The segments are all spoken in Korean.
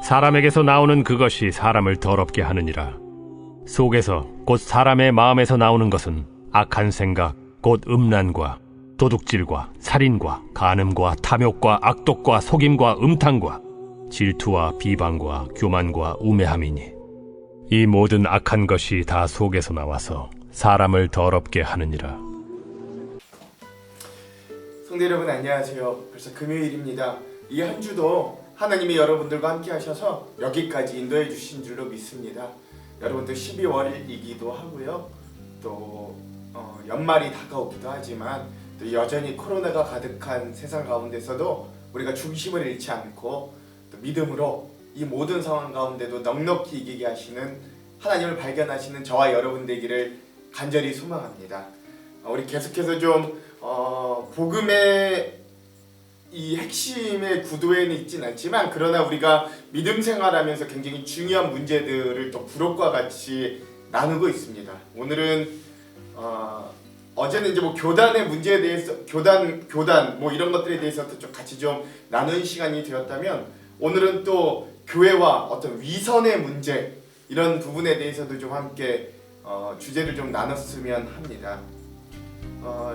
사람에게서 나오는 그것이 사람을 더럽게 하느니라. 속에서 곧 사람의 마음에서 나오는 것은 악한 생각, 곧 음란과 도둑질과 살인과 간음과 탐욕과 악독과 속임과 음탕과 질투와 비방과 교만과 우매함이니 이 모든 악한 것이 다 속에서 나와서 사람을 더럽게 하느니라. 성도 여러분 안녕하세요. 벌써 금요일입니다. 이 한 주도 하나님이 여러분들과 함께 하셔서 여기까지 인도해 주신 줄로 믿습니다. 여러분들 12월이기도 하고요. 또 연말이 다가오기도 하지만 또 여전히 코로나가 가득한 세상 가운데서도 우리가 중심을 잃지 않고 또 믿음으로 이 모든 상황 가운데도 넉넉히 이기게 하시는 하나님을 발견하시는 저와 여러분 되기를 간절히 소망합니다. 우리 계속해서 좀 복음의 이 핵심의 구도에는 있진 않지만 그러나 우리가 믿음 생활하면서 굉장히 중요한 문제들을 또 부록과 같이 나누고 있습니다. 오늘은 어제는 이제 뭐 교단의 문제에 대해서 교단 뭐 이런 것들에 대해서도 좀 같이 좀 나누는 시간이 되었다면 오늘은 또 교회와 어떤 위선의 문제 이런 부분에 대해서도 좀 함께 주제를 좀 나눴으면 합니다.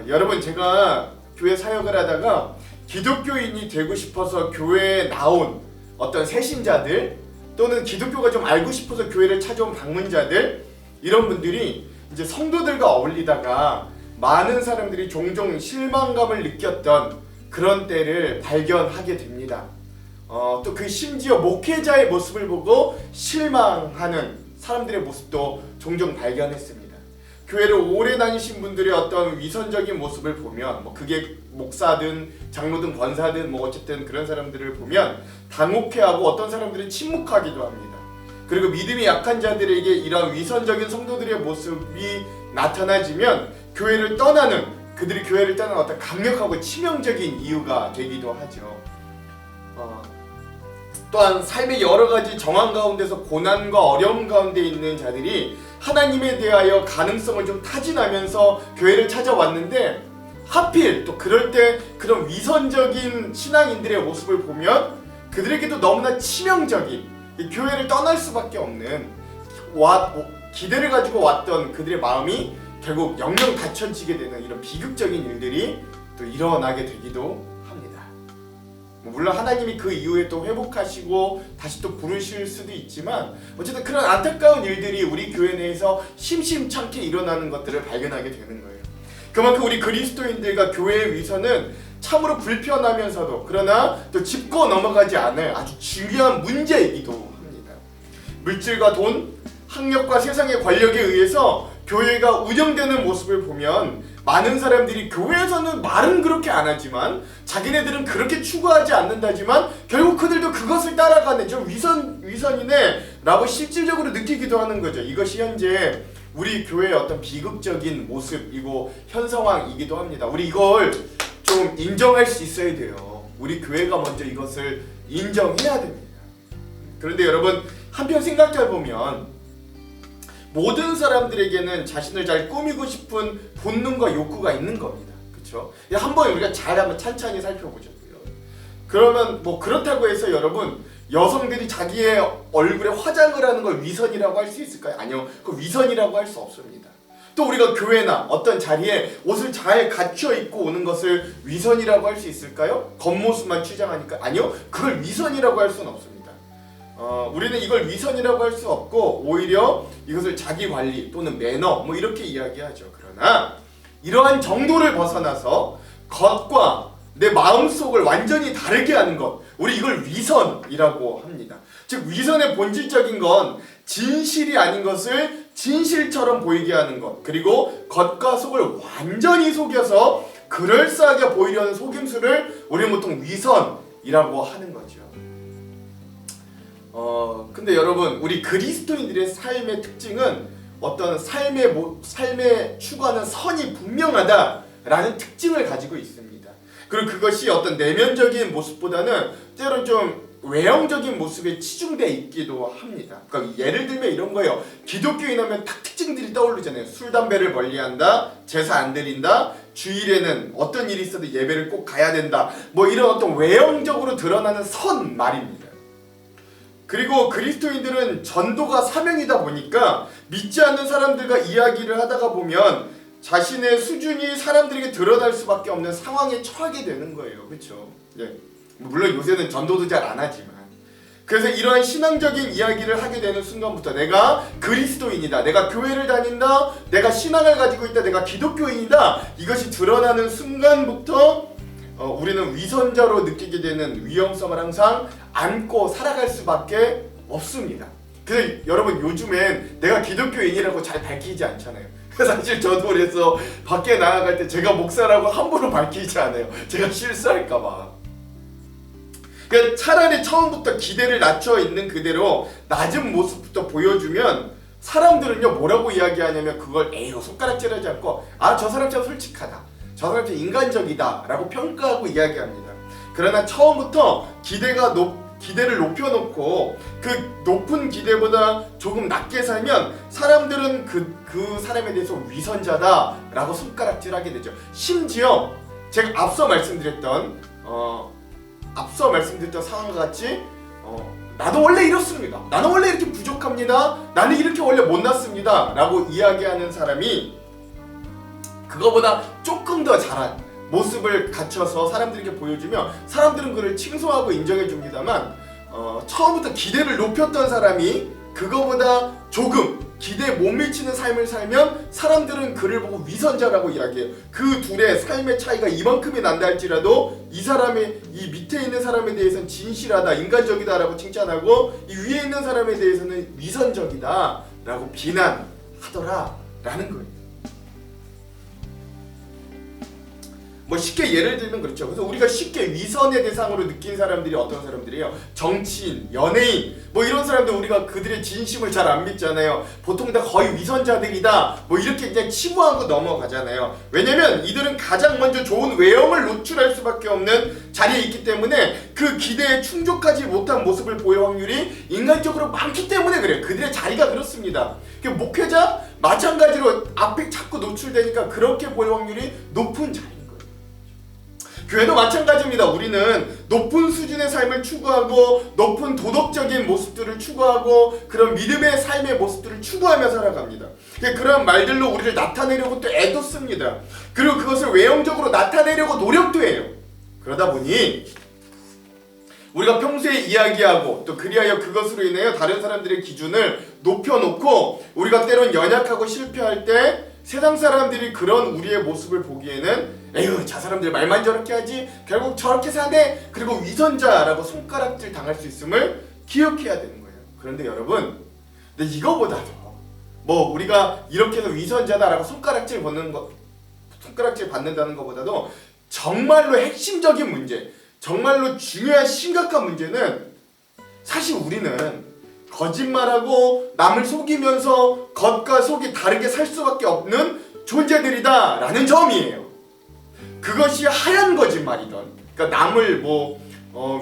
여러분 제가 교회 사역을 하다가 기독교인이 되고 싶어서 교회에 나온 어떤 새신자들 또는 기독교가 좀 알고 싶어서 교회를 찾아온 방문자들 이런 분들이 이제 성도들과 어울리다가 많은 사람들이 종종 실망감을 느꼈던 그런 때를 발견하게 됩니다. 또 그 심지어 목회자의 모습을 보고 실망하는 사람들의 모습도 종종 발견했습니다. 교회를 오래 다니신 분들의 어떤 위선적인 모습을 보면 뭐 그게 목사든 장로든 권사든 뭐 어쨌든 그런 사람들을 보면 당혹해하고 어떤 사람들은 침묵하기도 합니다. 그리고 믿음이 약한 자들에게 이런 위선적인 성도들의 모습이 나타나지면 그들이 교회를 떠나는 어떤 강력하고 치명적인 이유가 되기도 하죠. 또한 삶의 여러 가지 정황 가운데서 고난과 어려움 가운데 있는 자들이 하나님에 대하여 가능성을 좀 타진하면서 교회를 찾아왔는데 하필 또 그럴 때 그런 위선적인 신앙인들의 모습을 보면 그들에게도 너무나 치명적인 교회를 떠날 수밖에 없는 기대를 가지고 왔던 그들의 마음이 결국 영영 닫혀지게 되는 이런 비극적인 일들이 또 일어나게 되기도 합니다. 물론 하나님이 그 이후에 또 회복하시고 다시 또 부르실 수도 있지만 어쨌든 그런 안타까운 일들이 우리 교회 내에서 심심찮게 일어나는 것들을 발견하게 되는 거예요. 그만큼 우리 그리스도인들과 교회의 위선은 참으로 불편하면서도 그러나 또 짚고 넘어가지 않을 아주 중요한 문제이기도 합니다. 물질과 돈, 학력과 세상의 권력에 의해서 교회가 운영되는 모습을 보면 많은 사람들이 교회에서는 말은 그렇게 안 하지만 자기네들은 그렇게 추구하지 않는다지만 결국 그들도 그것을 따라가는 저 위선이네 라고 실질적으로 느끼기도 하는 거죠. 이것이 현재 우리 교회의 어떤 비극적인 모습이고 현 상황이기도 합니다. 우리 이걸 좀 인정할 수 있어야 돼요. 우리 교회가 먼저 이것을 인정해야 됩니다. 그런데 여러분 한편 생각해보면 모든 사람들에게는 자신을 잘 꾸미고 싶은 본능과 욕구가 있는 겁니다. 그렇죠? 한번 우리가 한번 찬찬히 살펴보자고요. 그러면 뭐 그렇다고 해서 여러분 여성들이 자기의 얼굴에 화장을 하는 걸 위선이라고 할 수 있을까요? 아니요. 그 위선이라고 할 수 없습니다. 또 우리가 교회나 어떤 자리에 옷을 잘 갖춰 입고 오는 것을 위선이라고 할 수 있을까요? 겉모습만 취장하니까 아니요. 그걸 위선이라고 할 수는 없습니다. 우리는 이걸 위선이라고 할 수 없고 오히려 이것을 자기 관리 또는 매너 뭐 이렇게 이야기하죠. 그러나 이러한 정도를 벗어나서 겉과 내 마음속을 완전히 다르게 하는 것 우리 이걸 위선이라고 합니다. 즉 위선의 본질적인 건 진실이 아닌 것을 진실처럼 보이게 하는 것 그리고 겉과 속을 완전히 속여서 그럴싸하게 보이려는 속임수를 우리는 보통 위선이라고 하는 거죠. 근데 여러분 우리 그리스도인들의 삶의 특징은 어떤 삶에 추구하는 선이 분명하다라는 특징을 가지고 있습니다. 그리고 그것이 어떤 내면적인 모습보다는 때로는 좀 외형적인 모습에 치중되어 있기도 합니다. 그러니까 예를 들면 이런 거예요. 기독교인 하면 딱 특징들이 떠오르잖아요. 술, 담배를 멀리한다, 제사 안 드린다, 주일에는 어떤 일이 있어도 예배를 꼭 가야 된다. 뭐 이런 어떤 외형적으로 드러나는 선 말입니다. 그리고 그리스도인들은 전도가 사명이다 보니까 믿지 않는 사람들과 이야기를 하다가 보면 자신의 수준이 사람들에게 드러날 수밖에 없는 상황에 처하게 되는 거예요. 그렇죠? 예. 물론 요새는 전도도 잘 안 하지만, 그래서 이러한 신앙적인 이야기를 하게 되는 순간부터 내가 그리스도인이다, 내가 교회를 다닌다, 내가 신앙을 가지고 있다, 내가 기독교인이다, 이것이 드러나는 순간부터 우리는 위선자로 느끼게 되는 위험성을 항상 안고 살아갈 수밖에 없습니다. 그래서 여러분, 요즘엔 내가 기독교인이라고 잘 밝히지 않잖아요. 사실 저도 그래서 밖에 나아갈 때 제가 목사라고 함부로 밝히지 않아요. 제가 실수할까봐. 그러니까 차라리 처음부터 기대를 낮춰 있는 그대로 낮은 모습부터 보여주면 사람들은요 뭐라고 이야기하냐면 그걸 에이로 손가락질하지 않고 저 사람 참 솔직하다, 저 사람 참 인간적이다 라고 평가하고 이야기합니다. 그러나 처음부터 기대를 높여놓고 그 높은 기대보다 조금 낮게 살면 사람들은 그 사람에 대해서 위선자다 라고 손가락질하게 되죠. 심지어 제가 앞서 말씀드렸던 상황과 같이 나도 원래 이렇습니다, 나는 원래 이렇게 부족합니다, 나는 이렇게 원래 못났습니다 라고 이야기하는 사람이 그거보다 조금 더 잘한 모습을 갖춰서 사람들에게 보여주면 사람들은 그를 칭송하고 인정해 줍니다만 처음부터 기대를 높였던 사람이 그거보다 조금 기대에 못 미치는 삶을 살면 사람들은 그를 보고 위선자라고 이야기해요. 그 둘의 삶의 차이가 이만큼이 난다 할지라도 이 밑에 있는 사람에 대해서는 진실하다, 인간적이다 라고 칭찬하고 이 위에 있는 사람에 대해서는 위선적이다 라고 비난하더라 라는 거예요. 뭐 쉽게 예를 들면 그렇죠. 그래서 우리가 쉽게 위선의 대상으로 느낀 사람들이 어떤 사람들이에요? 정치인, 연예인, 뭐 이런 사람들 우리가 그들의 진심을 잘 안 믿잖아요. 보통 다 거의 위선자들이다, 뭐 이렇게 그냥 치부하고 넘어가잖아요. 왜냐면 이들은 가장 먼저 좋은 외형을 노출할 수밖에 없는 자리에 있기 때문에 그 기대에 충족하지 못한 모습을 보일 확률이 인간적으로 많기 때문에 그래요. 그들의 자리가 그렇습니다. 목회자 마찬가지로 앞에 자꾸 노출되니까 그렇게 보일 확률이 높은 자리. 교회도 마찬가지입니다. 우리는 높은 수준의 삶을 추구하고 높은 도덕적인 모습들을 추구하고 그런 믿음의 삶의 모습들을 추구하며 살아갑니다. 그런 말들로 우리를 나타내려고 또 애도 씁니다. 그리고 그것을 외형적으로 나타내려고 노력도 해요. 그러다 보니 우리가 평소에 이야기하고 또 그리하여 그것으로 인하여 다른 사람들의 기준을 높여놓고 우리가 때론 연약하고 실패할 때 세상 사람들이 그런 우리의 모습을 보기에는 에휴, 저 사람들 말만 저렇게 하지, 결국 저렇게 사네, 그리고 위선자라고 손가락질 당할 수 있음을 기억해야 되는 거예요. 그런데 여러분, 근데 이거보다도 뭐 우리가 이렇게 해서 위선자다라고 손가락질 받는다는 것보다도 정말로 핵심적인 문제, 정말로 중요한 심각한 문제는 사실 우리는 거짓말하고 남을 속이면서 겉과 속이 다르게 살 수밖에 없는 존재들이다 라는 점이에요. 그것이 하얀 거짓말이던, 그러니까 남을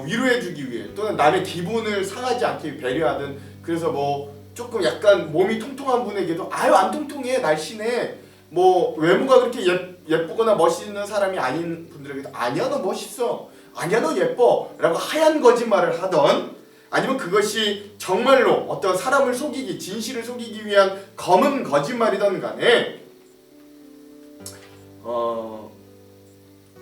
위로해주기 위해 또는 남의 기분을 상하지 않게 배려하든, 그래서 조금 약간 몸이 통통한 분에게도 안 통통해, 날씬해, 외모가 그렇게 예쁘거나 멋있는 사람이 아닌 분들에게도 아니야 너 멋있어, 아니야 너 예뻐 라고 하얀 거짓말을 하던, 아니면 그것이 정말로 어떤 사람을 속이기, 진실을 속이기 위한 검은 거짓말이던 간에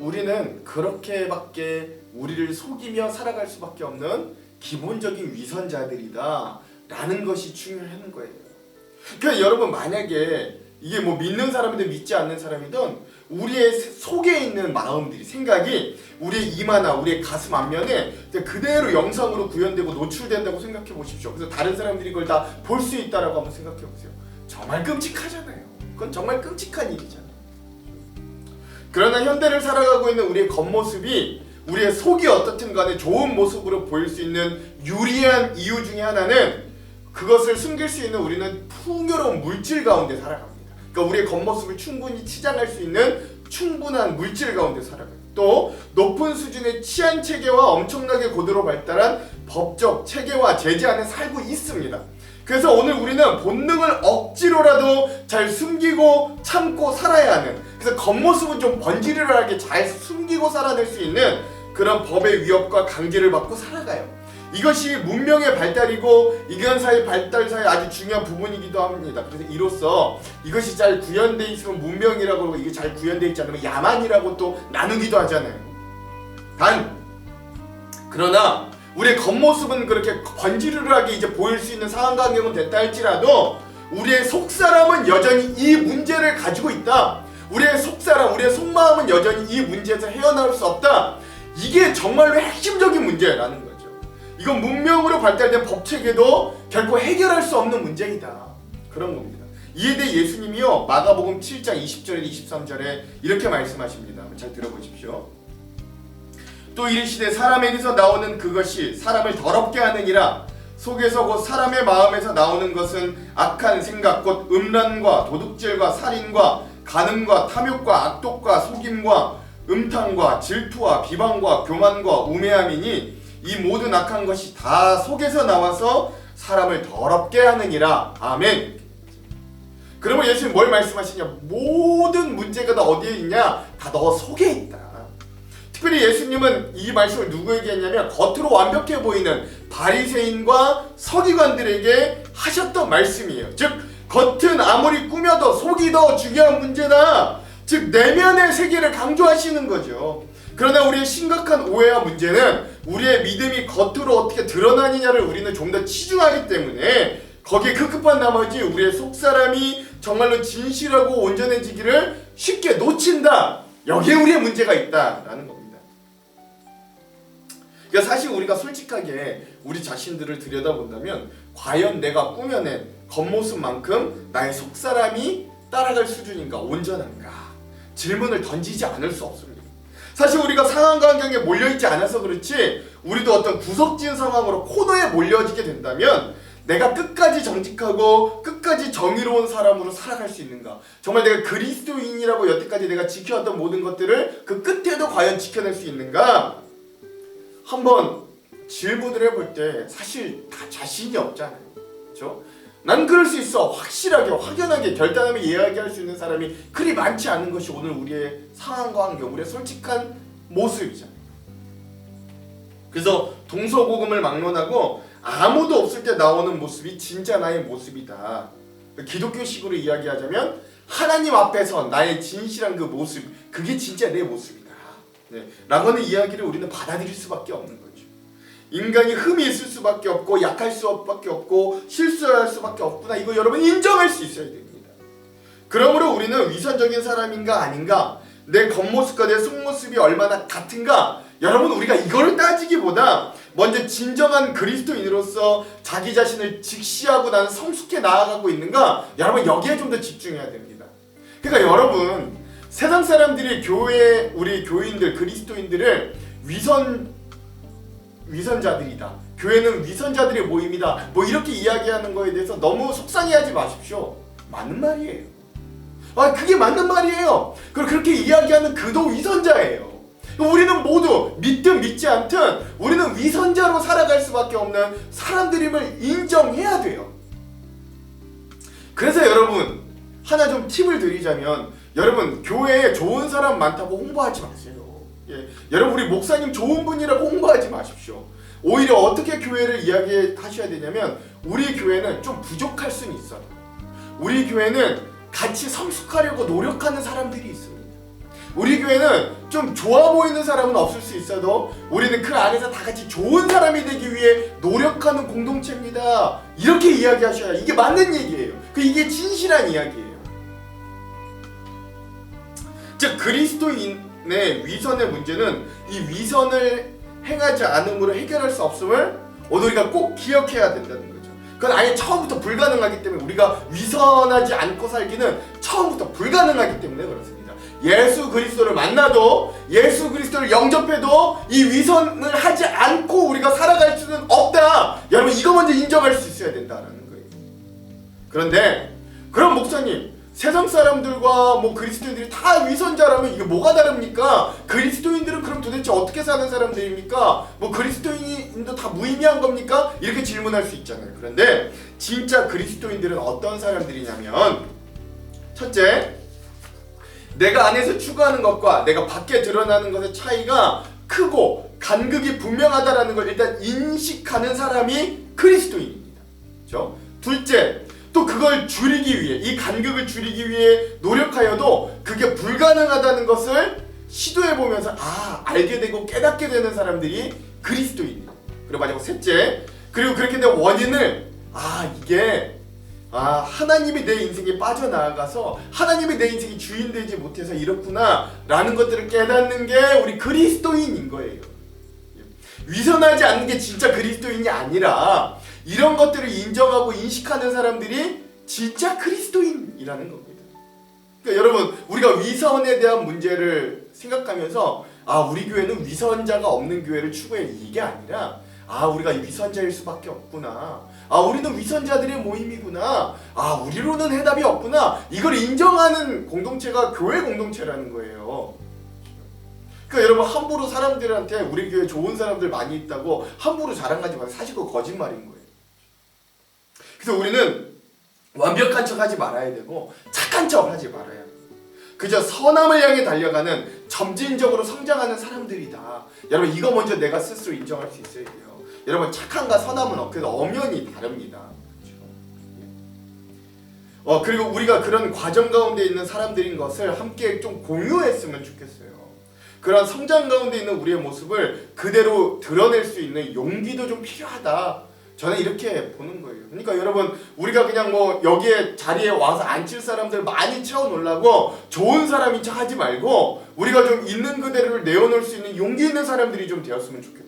우리는 그렇게밖에 우리를 속이며 살아갈 수밖에 없는 기본적인 위선자들이다 라는 것이 중요한 거예요. 그러니까 여러분, 만약에 이게 믿는 사람이든 믿지 않는 사람이든 우리의 속에 있는 마음들이, 생각이 우리의 이마나 우리의 가슴 앞면에 그대로 영상으로 구현되고 노출된다고 생각해 보십시오. 그래서 다른 사람들이 그걸 다 볼 수 있다라고 한번 생각해 보세요. 정말 끔찍하잖아요. 그건 정말 끔찍한 일이잖아요. 그러나 현대를 살아가고 있는 우리의 겉모습이 우리의 속이 어떻든 간에 좋은 모습으로 보일 수 있는 유리한 이유 중에 하나는 그것을 숨길 수 있는 우리는 풍요로운 물질 가운데 살아갑니다. 그러니까 우리의 겉모습을 충분히 치장할 수 있는 충분한 물질 가운데 살아가요. 또 높은 수준의 치안 체계와 엄청나게 고도로 발달한 법적 체계와 제재 안에 살고 있습니다. 그래서 오늘 우리는 본능을 억지로라도 잘 숨기고 참고 살아야 하는, 그래서 겉모습은 좀 번지르르하게 잘 숨기고 살아낼 수 있는 그런 법의 위협과 강제를 받고 살아가요. 이것이 문명의 발달이고 이견사의 발달사의 아주 중요한 부분이기도 합니다. 그래서 이로써 이것이 잘 구현되어 있으면 문명이라고 그러고 이게 잘 구현되어 있지 않으면 야만이라고 또 나누기도 하잖아요. 그러나 우리의 겉모습은 그렇게 번지르르하게 이제 보일 수 있는 상황과 환경은 됐다 할지라도 우리의 속사람은 여전히 이 문제를 가지고 있다. 우리의 속사람, 우리의 속마음은 여전히 이 문제에서 헤어나올 수 없다. 이게 정말로 핵심적인 문제라는 거죠. 이건 문명으로 발달된 법체계도 결코 해결할 수 없는 문제이다. 그런 겁니다. 이에 대해 예수님이요 마가복음 7장 20절에 23절에 이렇게 말씀하십니다. 잘 들어보십시오. 또 이르시되 사람에게서 나오는 그것이 사람을 더럽게 하느니라. 속에서 곧 사람의 마음에서 나오는 것은 악한 생각 곧 음란과 도둑질과 살인과 간음과 탐욕과 악독과 속임과 음탕과 질투와 비방과 교만과 우매함이니 이 모든 악한 것이 다 속에서 나와서 사람을 더럽게 하느니라. 아멘. 그러면 예수님 뭘 말씀하시냐? 모든 문제가 다 어디에 있냐? 다 너 속에 있다. 특별히 예수님은 이 말씀을 누구에게 했냐면 겉으로 완벽해 보이는 바리새인과 서기관들에게 하셨던 말씀이에요. 즉 겉은 아무리 꾸며도 속이 더 중요한 문제다. 즉 내면의 세계를 강조하시는 거죠. 그러나 우리의 심각한 오해와 문제는 우리의 믿음이 겉으로 어떻게 드러나느냐를 우리는 좀 더 치중하기 때문에 거기에 급급한 나머지 우리의 속사람이 정말로 진실하고 온전해지기를 쉽게 놓친다. 여기에 우리의 문제가 있다라는 겁니다. 그러니까 사실 우리가 솔직하게 우리 자신들을 들여다본다면 과연 내가 꾸며낸 겉모습만큼 나의 속사람이 따라갈 수준인가, 온전한가 질문을 던지지 않을 수 없습니다. 사실 우리가 상황과 환경에 몰려있지 않아서 그렇지 우리도 어떤 구석진 상황으로 코너에 몰려지게 된다면 내가 끝까지 정직하고 끝까지 정의로운 사람으로 살아갈 수 있는가, 정말 내가 그리스도인이라고 여태까지 내가 지켜왔던 모든 것들을 그 끝에도 과연 지켜낼 수 있는가 한번 질문을 해볼 때 사실 다 자신이 없잖아요. 그렇죠? 난 그럴 수 있어. 확실하게 확연하게 결단하며 이야기할 수 있는 사람이 그리 많지 않은 것이 오늘 우리의 상황과 환경, 우리의 솔직한 모습이잖아요. 그래서 동서고금을 막론하고 아무도 없을 때 나오는 모습이 진짜 나의 모습이다. 기독교식으로 이야기하자면 하나님 앞에서 나의 진실한 그 모습, 그게 진짜 내 모습이다. 네, 라고는 이야기를 우리는 받아들일 수밖에 없는 거죠. 인간이 흠이 있을 수밖에 없고 약할 수밖에 없고 실수할 수밖에 없구나. 이거 여러분 인정할 수 있어야 됩니다. 그러므로 우리는 위선적인 사람인가 아닌가, 내 겉모습과 내 속모습이 얼마나 같은가, 여러분 우리가 이거를 따지기보다 먼저 진정한 그리스도인으로서 자기 자신을 직시하고 나는 성숙해 나아가고 있는가, 여러분 여기에 좀 더 집중해야 됩니다. 그러니까 여러분 세상 사람들이 교회, 우리 교인들, 그리스도인들을 위선자들이다, 교회는 위선자들의 모임이다, 뭐 이렇게 이야기하는 거에 대해서 너무 속상해하지 마십시오. 맞는 말이에요. 그게 맞는 말이에요. 그렇게 이야기하는 그도 위선자예요. 우리는 모두 믿든 믿지 않든 우리는 위선자로 살아갈 수밖에 없는 사람들임을 인정해야 돼요. 그래서 여러분 하나 좀 팁을 드리자면, 여러분 교회에 좋은 사람 많다고 홍보하지 마세요. 예, 여러분 우리 목사님 좋은 분이라고 홍보하지 마십시오. 오히려 어떻게 교회를 이야기하셔야 되냐면, 우리 교회는 좀 부족할 수는 있어요. 우리 교회는 같이 성숙하려고 노력하는 사람들이 있습니다. 우리 교회는 좀 좋아 보이는 사람은 없을 수 있어도 우리는 그 안에서 다 같이 좋은 사람이 되기 위해 노력하는 공동체입니다. 이렇게 이야기하셔야 이게 맞는 얘기예요. 이게 진실한 이야기예요. 즉 그리스도인의 위선의 문제는 이 위선을 행하지 않음으로 해결할 수 없음을 오늘 우리가 꼭 기억해야 된다는 거죠. 그건 아예 처음부터 불가능하기 때문에, 우리가 위선하지 않고 살기는 처음부터 불가능하기 때문에 그렇습니다. 예수 그리스도를 만나도, 예수 그리스도를 영접해도 이 위선을 하지 않고 우리가 살아갈 수는 없다. 여러분 이거 먼저 인정할 수 있어야 된다는 거예요. 그런데 그럼 목사님, 세상 사람들과 뭐 그리스도인들이 다 위선자라면 이게 뭐가 다릅니까? 그리스도인들은 그럼 도대체 어떻게 사는 사람들입니까? 뭐 그리스도인도 다 무의미한 겁니까? 이렇게 질문할 수 있잖아요. 그런데 진짜 그리스도인들은 어떤 사람들이냐면, 첫째, 내가 안에서 추구하는 것과 내가 밖에 드러나는 것의 차이가 크고 간극이 분명하다라는 걸 일단 인식하는 사람이 그리스도인입니다. 그렇죠? 둘째, 또 그걸 줄이기 위해, 이 간극을 줄이기 위해 노력하여도 그게 불가능하다는 것을 시도해보면서 알게 되고 깨닫게 되는 사람들이 그리스도인이에요. 그리고 마지막 셋째, 그리고 그렇게 된 원인을 이게 하나님이 내 인생에 빠져나가서 하나님이 내 인생의 주인 되지 못해서 이렇구나 라는 것들을 깨닫는 게 우리 그리스도인인 거예요. 위선하지 않는 게 진짜 그리스도인이 아니라 이런 것들을 인정하고 인식하는 사람들이 진짜 그리스도인이라는 겁니다. 그러니까 여러분, 우리가 위선에 대한 문제를 생각하면서 우리 교회는 위선자가 없는 교회를 추구해, 이게 아니라 우리가 위선자일 수밖에 없구나, 우리는 위선자들의 모임이구나, 우리로는 해답이 없구나, 이걸 인정하는 공동체가 교회 공동체라는 거예요. 그러니까 여러분, 함부로 사람들한테 우리 교회 좋은 사람들 많이 있다고 함부로 자랑하지 마세요. 사실 그거 거짓말인 거예요. 그래서 우리는 완벽한 척 하지 말아야 되고 착한 척 하지 말아야 돼요. 그저 선함을 향해 달려가는 점진적으로 성장하는 사람들이다. 여러분, 이거 먼저 내가 스스로 인정할 수 있어야 돼요. 여러분, 착함과 선함은 그래도 엄연히 다릅니다. 그렇죠? 그리고 우리가 그런 과정 가운데 있는 사람들인 것을 함께 좀 공유했으면 좋겠어요. 그런 성장 가운데 있는 우리의 모습을 그대로 드러낼 수 있는 용기도 좀 필요하다. 저는 이렇게 보는 거예요. 그러니까 여러분, 우리가 그냥 여기에 자리에 와서 앉힐 사람들 많이 채워놓으려고 좋은 사람인 척 하지 말고 우리가 좀 있는 그대로를 내어놓을 수 있는 용기 있는 사람들이 좀 되었으면 좋겠다.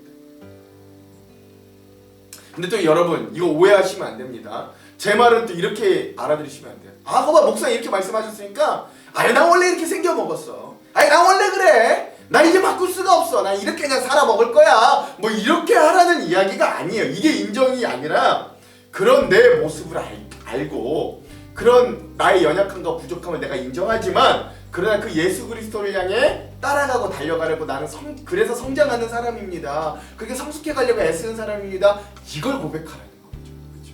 근데 또 여러분, 이거 오해하시면 안 됩니다. 제 말은 또 이렇게 알아들으시면 안 돼요. 거봐, 목사님 이렇게 말씀하셨으니까 나 원래 이렇게 생겨 먹었어. 나 원래 그래. 나 이제 바꿀 수가 없어. 나 이렇게 그냥 살아 먹을 거야. 이렇게 하라는 이야기가 아니에요. 이게 인정이 아니라 그런 내 모습을 알고 그런 나의 연약함과 부족함을 내가 인정하지만 그러나 그 예수 그리스도를 향해 따라가고 달려가려고 나는 그래서 성장하는 사람입니다. 그렇게 성숙해 가려고 애쓰는 사람입니다. 이걸 고백하라는 거죠. 그렇죠?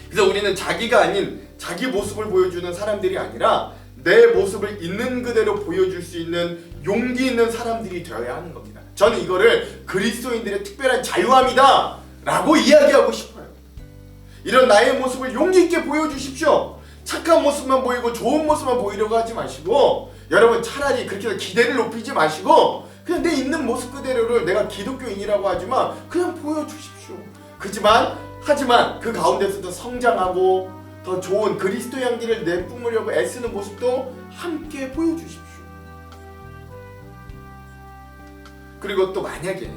그래서 우리는 자기가 아닌 자기 모습을 보여주는 사람들이 아니라 내 모습을 있는 그대로 보여줄 수 있는 용기 있는 사람들이 되어야 하는 겁니다. 저는 이거를 그리스도인들의 특별한 자유함이다 라고 이야기하고 싶어요. 이런 나의 모습을 용기 있게 보여주십시오. 착한 모습만 보이고 좋은 모습만 보이려고 하지 마시고, 여러분 차라리 그렇게 해서 기대를 높이지 마시고 그냥 내 있는 모습 그대로를 내가 기독교인이라고 하지만 그냥 보여주십시오. 하지만 그 가운데서도 성장하고 더 좋은 그리스도 향기를 내뿜으려고 애쓰는 모습도 함께 보여주십시오. 그리고 또 만약에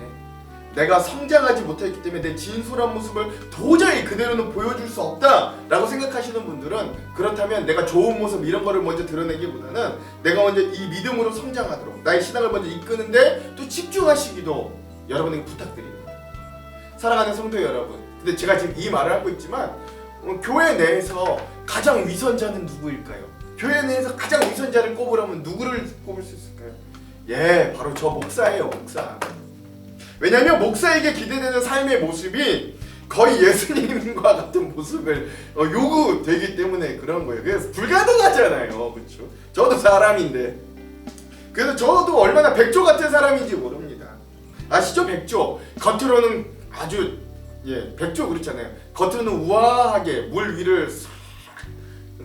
내가 성장하지 못했기 때문에 내 진솔한 모습을 도저히 그대로는 보여줄 수 없다라고 생각하시는 분들은, 그렇다면 내가 좋은 모습 이런 거를 먼저 드러내기보다는 내가 먼저 이 믿음으로 성장하도록 나의 신앙을 먼저 이끄는데 또 집중하시기도 여러분에게 부탁드립니다. 사랑하는 성도 여러분, 근데 제가 지금 이 말을 하고 있지만 교회 내에서 가장 위선자는 누구일까요? 교회 내에서 가장 위선자를 꼽으라면 누구를 꼽을 수 있을까요? 바로 저 목사예요, 목사. 왜냐하면 목사에게 기대되는 삶의 모습이 거의 예수님과 같은 모습을 요구되기 때문에 그런 거예요. 그래서 불가능하잖아요, 그렇죠? 저도 사람인데. 그래서 저도 얼마나 백조 같은 사람인지 모릅니다. 아시죠, 백조? 겉으로는 아주 백조 그렇잖아요. 겉으로는 우아하게 물 위를 싹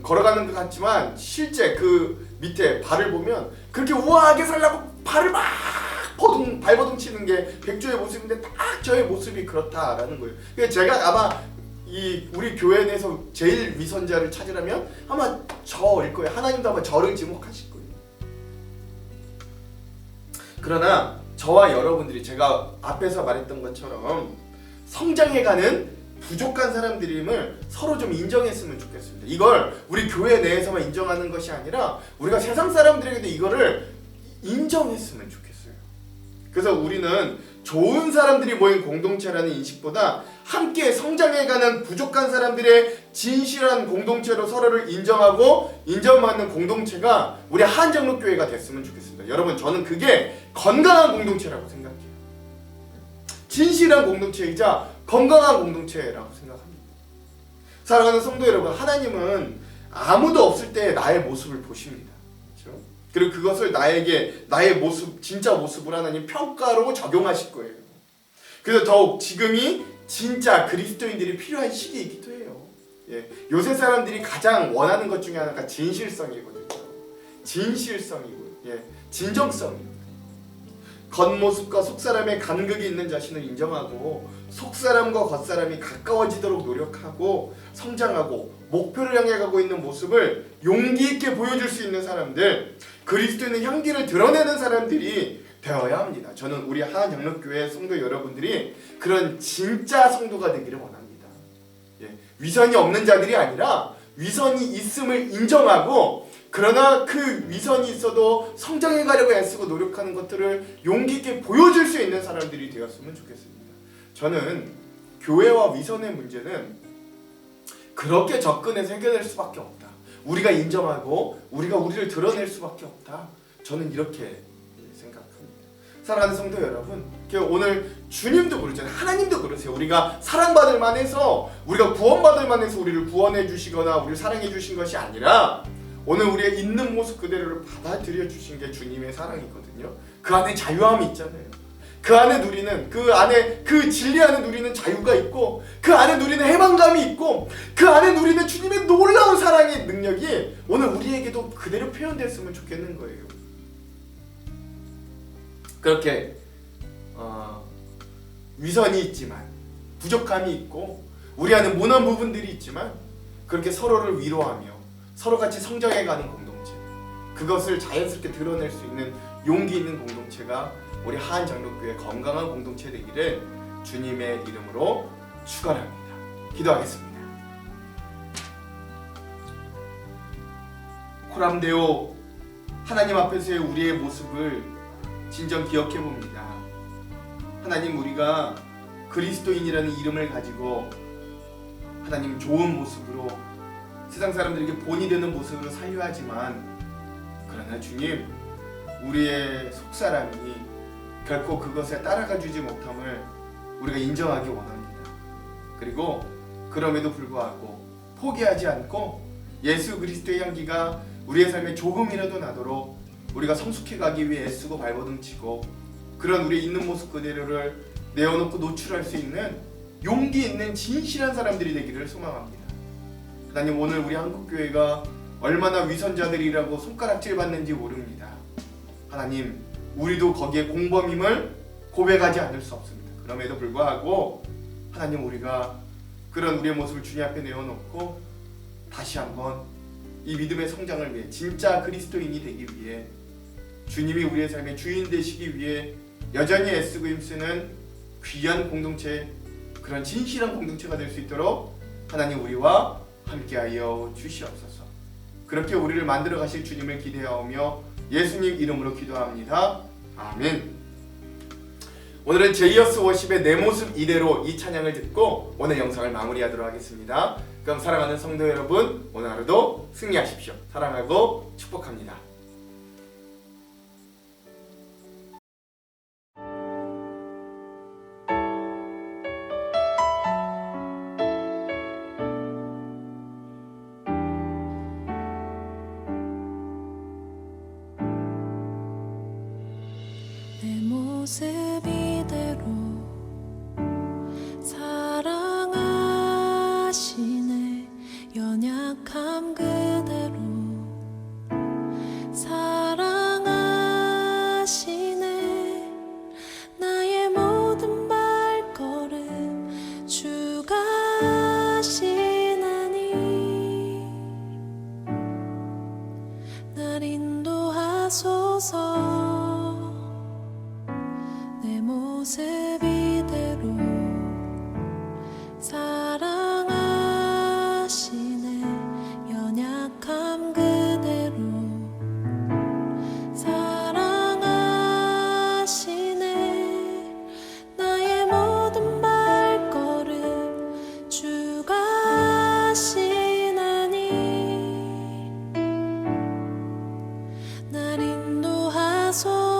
걸어가는 것 같지만 실제 그 밑에 발을 보면 그렇게 우아하게 살려고 발을 막 발버둥 치는 게 백조의 모습인데 딱 저의 모습이 그렇다라는 거예요. 그래서 제가 아마 우리 교회 내에서 제일 위선자를 찾으라면 아마 저일 거예요. 하나님도 아마 저를 지목하실 거예요. 그러나 저와 여러분들이 제가 앞에서 말했던 것처럼 성장해가는 부족한 사람들임을 서로 좀 인정했으면 좋겠습니다. 이걸 우리 교회 내에서만 인정하는 것이 아니라 우리가 세상 사람들에게도 이거를 인정했으면 좋겠어요. 그래서 우리는 좋은 사람들이 모인 공동체라는 인식보다 함께 성장해가는 부족한 사람들의 진실한 공동체로 서로를 인정하고 인정받는 공동체가 우리 한정록교회가 됐으면 좋겠습니다. 여러분, 저는 그게 건강한 공동체라고 생각해요. 진실한 공동체이자 건강한 공동체라고 생각합니다. 사랑하는 성도 여러분, 하나님은 아무도 없을 때 나의 모습을 보십니다. 그렇죠? 그리고 그것을 나에게 나의 모습, 진짜 모습을 하나님 평가로 적용하실 거예요. 그래서 더욱 지금이 진짜 그리스도인들이 필요한 시기이기도 해요. 예, 요새 사람들이 가장 원하는 것 중에 하나가 진실성이거든요. 진실성이고, 예, 진정성이고. 겉모습과 속사람의 간극이 있는 자신을 인정하고 속사람과 겉사람이 가까워지도록 노력하고 성장하고 목표를 향해 가고 있는 모습을 용기 있게 보여줄 수 있는 사람들, 그리스도인의 향기를 드러내는 사람들이 되어야 합니다. 저는 우리 하나장로교회 성도 여러분들이 그런 진짜 성도가 되기를 원합니다. 예, 위선이 없는 자들이 아니라 위선이 있음을 인정하고, 그러나 그 위선이 있어도 성장해 가려고 애쓰고 노력하는 것들을 용기 있게 보여줄 수 있는 사람들이 되었으면 좋겠습니다. 저는 교회와 위선의 문제는 그렇게 접근해서 해결될 수밖에 없다. 우리가 인정하고 우리가 우리를 드러낼 수밖에 없다. 저는 이렇게 생각합니다. 사랑하는 성도 여러분, 오늘 주님도 그러잖아요. 하나님도 그러세요. 우리가 사랑받을 만해서, 우리가 구원받을 만해서 우리를 구원해 주시거나 우리를 사랑해 주신 것이 아니라 오늘 우리의 있는 모습 그대로를 받아들여 주신 게 주님의 사랑이거든요. 그 안에 자유함이 있잖아요. 그 안에 누리는, 그 안에 그 진리 안에 누리는 자유가 있고, 그 안에 누리는 해방감이 있고, 그 안에 누리는 주님의 놀라운 사랑의 능력이 오늘 우리에게도 그대로 표현됐으면 좋겠는 거예요. 그렇게 위선이 있지만, 부족함이 있고, 우리 안에 모난 부분들이 있지만, 그렇게 서로를 위로하며 서로 같이 성장해가는 공동체, 그것을 자연스럽게 드러낼 수 있는 용기 있는 공동체가 우리 하안장로교회 건강한 공동체 되기를 주님의 이름으로 축원합니다. 기도하겠습니다. 코람데오, 하나님 앞에서의 우리의 모습을 진정 기억해 봅니다. 하나님, 우리가 그리스도인이라는 이름을 가지고 하나님 좋은 모습으로 세상 사람들에게 본이 되는 모습으로 살려 하지만, 그러나 주님, 우리의 속사람이 결코 그것에 따라가 주지 못함을 우리가 인정하기 원합니다. 그리고 그럼에도 불구하고 포기하지 않고 예수 그리스도의 향기가 우리의 삶에 조금이라도 나도록 우리가 성숙해 가기 위해 애쓰고 발버둥치고, 그런 우리의 있는 모습 그대로를 내어놓고 노출할 수 있는 용기 있는 진실한 사람들이 되기를 소망합니다. 하나님, 오늘 우리 한국교회가 얼마나 위선자들이라고 손가락질 받는지 모릅니다. 하나님, 우리도 거기에 공범임을 고백하지 않을 수 없습니다. 그럼에도 불구하고 하나님, 우리가 그런 우리의 모습을 주님 앞에 내어놓고 다시 한번 이 믿음의 성장을 위해, 진짜 그리스도인이 되기 위해, 주님이 우리의 삶의 주인 되시기 위해 여전히 애쓰고 힘쓰는 귀한 공동체, 그런 진실한 공동체가 될 수 있도록 하나님 우리와 함께하여 주시옵소서. 그렇게 우리를 만들어 가실 주님을 기대하오며 예수님 이름으로 기도합니다. 아멘. 오늘은 제이어스 워십의 내 모습 이대로 이 찬양을 듣고 오늘 영상을 마무리하도록 하겠습니다. 그럼 사랑하는 성도 여러분, 오늘 하루도 승리하십시오. 사랑하고 축복합니다. 내 모습 이대로 사랑하시네. 연약함 그대로 사랑하시네. 나의 모든 발걸음 주가 하시나니 날 인도하소서. 모습 이대로 사랑하시네. 연약함 그대로 사랑하시네. 나의 모든 발걸음 주가 하시나니 날 인도하소서.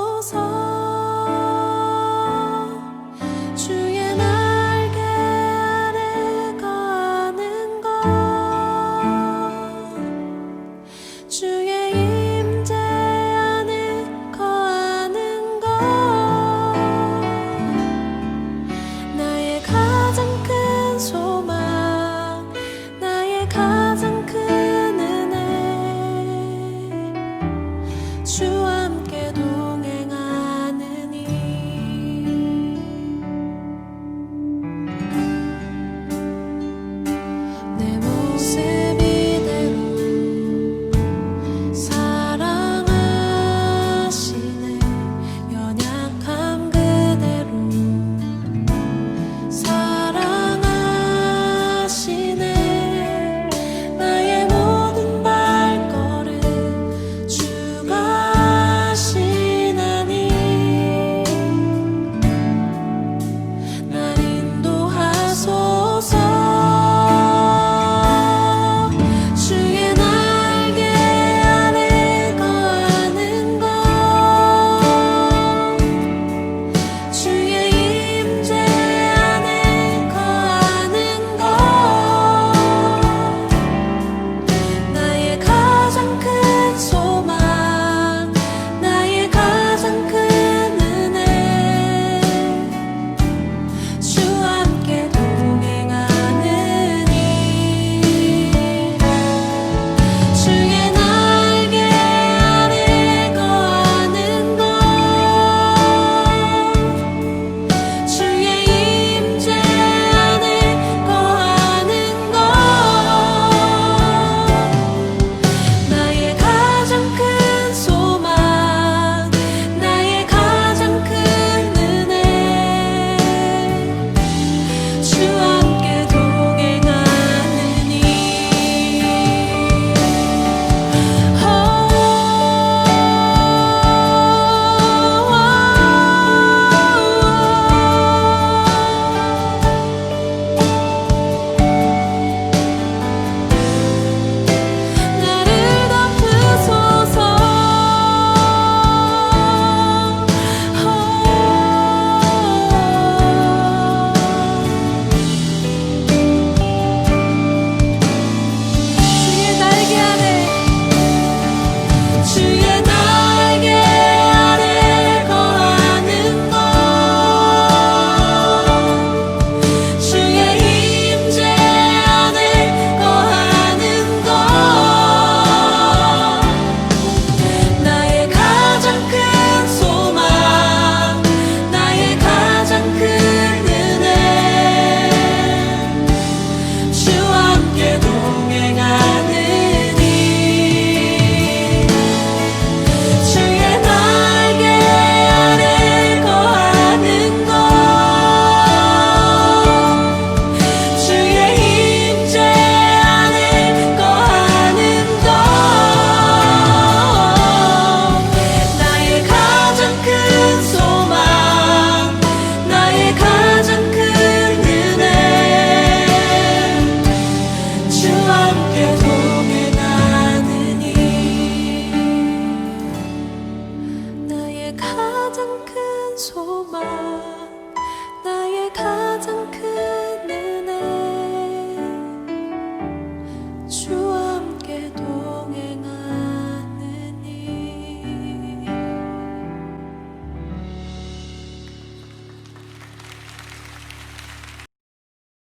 주